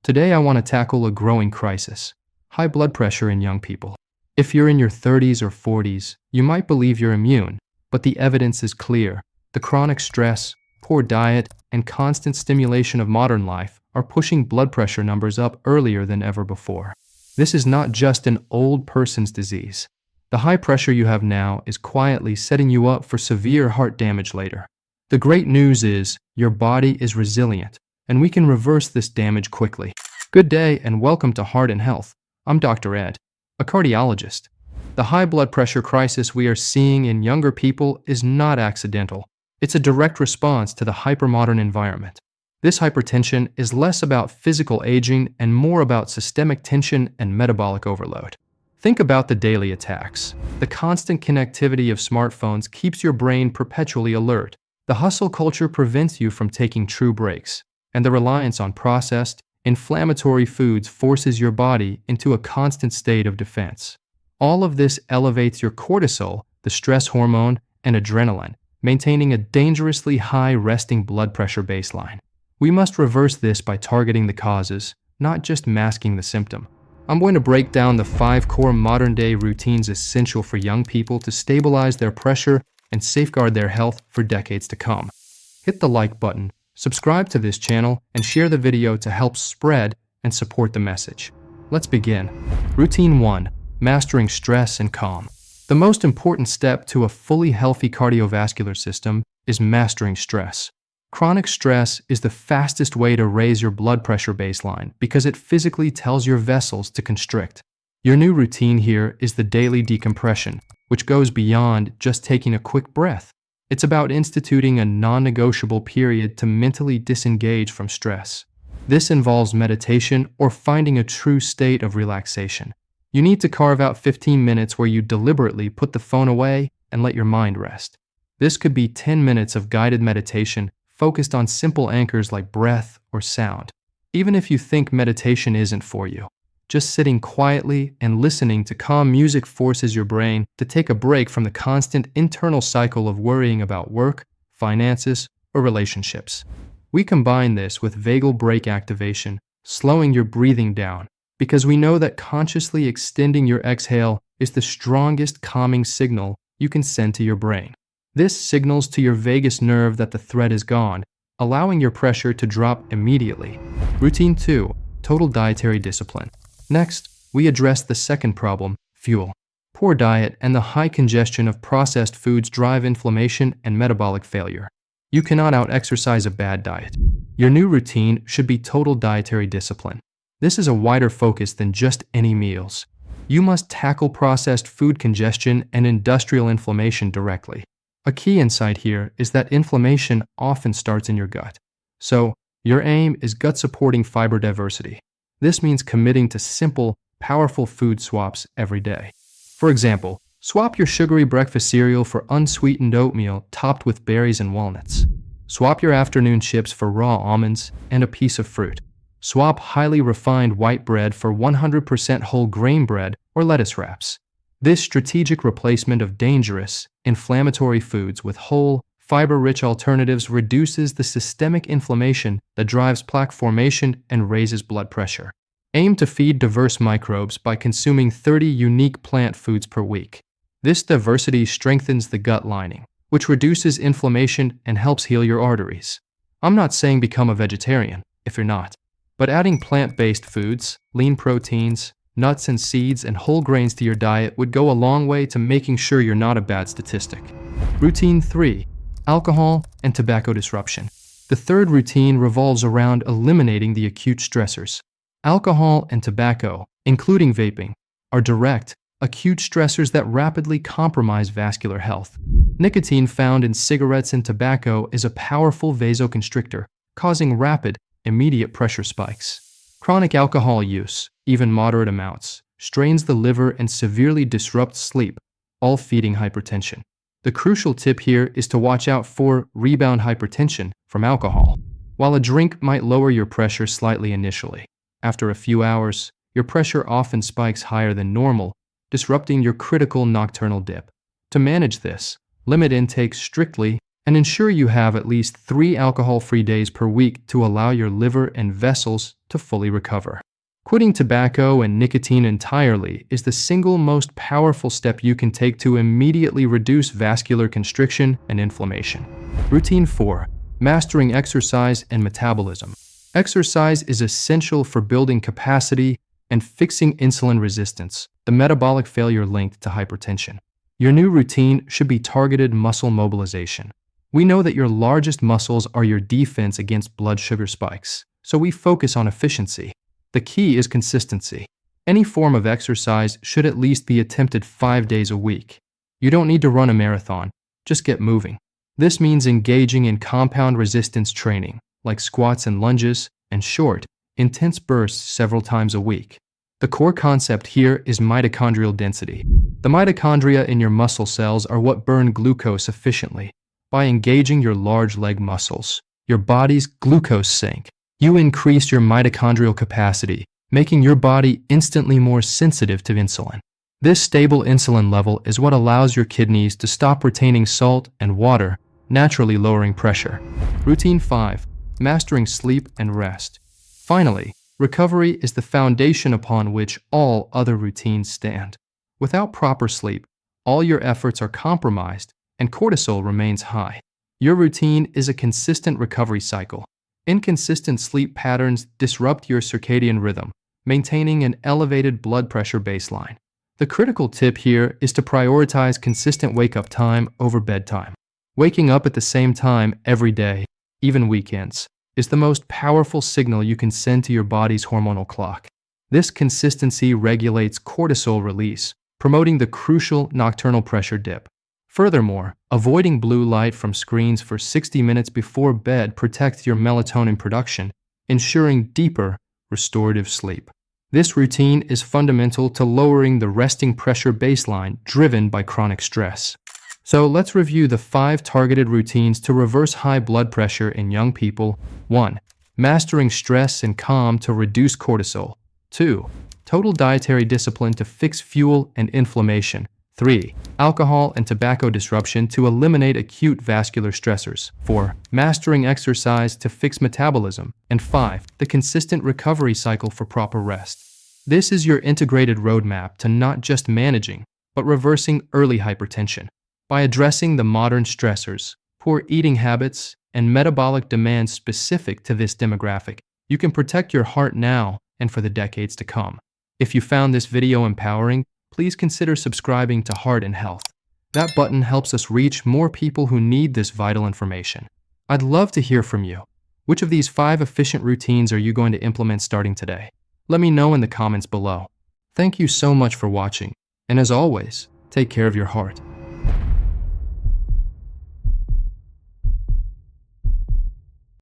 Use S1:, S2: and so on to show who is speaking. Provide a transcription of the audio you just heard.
S1: Today I want to tackle a growing crisis: high blood pressure in young people. If you're in your 30s or 40s, you might believe you're immune, but the evidence is clear. The chronic stress, poor diet, and constant stimulation of modern life are pushing blood pressure numbers up earlier than ever before. This is not just an old person's disease. The high pressure you have now is quietly setting you up for severe heart damage later. The great news is your body is resilient, and we can reverse this damage quickly. Good day and welcome to Heart and Health. I'm Dr. Ed, a cardiologist. The high blood pressure crisis we are seeing in younger people is not accidental. It's a direct response to the hypermodern environment. This hypertension is less about physical aging and more about systemic tension and metabolic overload. Think about the daily attacks. The constant connectivity of smartphones keeps your brain perpetually alert. The hustle culture prevents you from taking true breaks, and the reliance on processed, inflammatory foods forces your body into a constant state of defense. All of this elevates your cortisol, the stress hormone, and adrenaline, maintaining a dangerously high resting blood pressure baseline. We must reverse this by targeting the causes, not just masking the symptom. I'm going to break down the 5 core modern-day routines essential for young people to stabilize their pressure and safeguard their health for decades to come. Hit the like button, subscribe to this channel, and share the video to help spread and support the message. Let's begin. Routine 1. Mastering stress and calm. The most important step to a fully healthy cardiovascular system is mastering stress. Chronic stress is the fastest way to raise your blood pressure baseline because it physically tells your vessels to constrict. Your new routine here is the daily decompression, which goes beyond just taking a quick breath. It's about instituting a non-negotiable period to mentally disengage from stress. This involves meditation or finding a true state of relaxation. You need to carve out 15 minutes where you deliberately put the phone away and let your mind rest. This could be 10 minutes of guided meditation focused on simple anchors like breath or sound. Even if you think meditation isn't for you, just sitting quietly and listening to calm music forces your brain to take a break from the constant internal cycle of worrying about work, finances, or relationships. We combine this with vagal brake activation, slowing your breathing down, because we know that consciously extending your exhale is the strongest calming signal you can send to your brain. This signals to your vagus nerve that the threat is gone, allowing your pressure to drop immediately. Routine 2. Total dietary discipline. Next, we address the second problem: fuel. Poor diet and the high congestion of processed foods drive inflammation and metabolic failure. You cannot out-exercise a bad diet. Your new routine should be total dietary discipline. This is a wider focus than just any meals. You must tackle processed food congestion and industrial inflammation directly. A key insight here is that inflammation often starts in your gut. So, your aim is gut-supporting fiber diversity. This means committing to simple, powerful food swaps every day. For example, swap your sugary breakfast cereal for unsweetened oatmeal topped with berries and walnuts. Swap your afternoon chips for raw almonds and a piece of fruit. Swap highly refined white bread for 100% whole grain bread or lettuce wraps. This strategic replacement of dangerous, inflammatory foods with whole, fiber-rich alternatives reduces the systemic inflammation that drives plaque formation and raises blood pressure. Aim to feed diverse microbes by consuming 30 unique plant foods per week. This diversity strengthens the gut lining, which reduces inflammation and helps heal your arteries. I'm not saying become a vegetarian, if you're not, but adding plant-based foods, lean proteins, nuts and seeds, and whole grains to your diet would go a long way to making sure you're not a bad statistic. Routine 3. Alcohol and tobacco disruption. The third routine revolves around eliminating the acute stressors. Alcohol and tobacco, including vaping, are direct, acute stressors that rapidly compromise vascular health. Nicotine found in cigarettes and tobacco is a powerful vasoconstrictor, causing rapid, immediate pressure spikes. Chronic alcohol use, even moderate amounts, strains the liver and severely disrupts sleep, all feeding hypertension. The crucial tip here is to watch out for rebound hypertension from alcohol. While a drink might lower your pressure slightly initially, after a few hours, your pressure often spikes higher than normal, disrupting your critical nocturnal dip. To manage this, limit intake strictly And ensure you have at least 3 alcohol-free days per week to allow your liver and vessels to fully recover. Quitting tobacco and nicotine entirely is the single most powerful step you can take to immediately reduce vascular constriction and inflammation. Routine 4. Mastering exercise and metabolism. Exercise is essential for building capacity and fixing insulin resistance, the metabolic failure linked to hypertension. Your new routine should be targeted muscle mobilization. We know that your largest muscles are your defense against blood sugar spikes, so we focus on efficiency. The key is consistency. Any form of exercise should at least be attempted 5 days a week. You don't need to run a marathon, just get moving. This means engaging in compound resistance training, like squats and lunges, and short, intense bursts several times a week. The core concept here is mitochondrial density. The mitochondria in your muscle cells are what burn glucose efficiently. By engaging your large leg muscles, your body's glucose sink, you increase your mitochondrial capacity, making your body instantly more sensitive to insulin. This stable insulin level is what allows your kidneys to stop retaining salt and water, naturally lowering pressure. Routine 5. Mastering sleep and rest. Finally, recovery is the foundation upon which all other routines stand. Without proper sleep, all your efforts are compromised and cortisol remains high. Your routine is a consistent recovery cycle. Inconsistent sleep patterns disrupt your circadian rhythm, maintaining an elevated blood pressure baseline. The critical tip here is to prioritize consistent wake-up time over bedtime. Waking up at the same time every day, even weekends, is the most powerful signal you can send to your body's hormonal clock. This consistency regulates cortisol release, promoting the crucial nocturnal pressure dip. Furthermore, avoiding blue light from screens for 60 minutes before bed protects your melatonin production, ensuring deeper, restorative sleep. This routine is fundamental to lowering the resting pressure baseline driven by chronic stress. So let's review the 5 targeted routines to reverse high blood pressure in young people. 1. Mastering stress and calm to reduce cortisol. 2. Total dietary discipline to fix fuel and inflammation. 3. Alcohol and tobacco disruption to eliminate acute vascular stressors. 4. Mastering exercise to fix metabolism. And 5. The consistent recovery cycle for proper rest. This is your integrated roadmap to not just managing, but reversing early hypertension. By addressing the modern stressors, poor eating habits, and metabolic demands specific to this demographic, you can protect your heart now and for the decades to come. If you found this video empowering, please consider subscribing to Heart and Health. That button helps us reach more people who need this vital information. I'd love to hear from you. Which of these 5 efficient routines are you going to implement starting today? Let me know in the comments below. Thank you so much for watching, and as always, take care of your heart.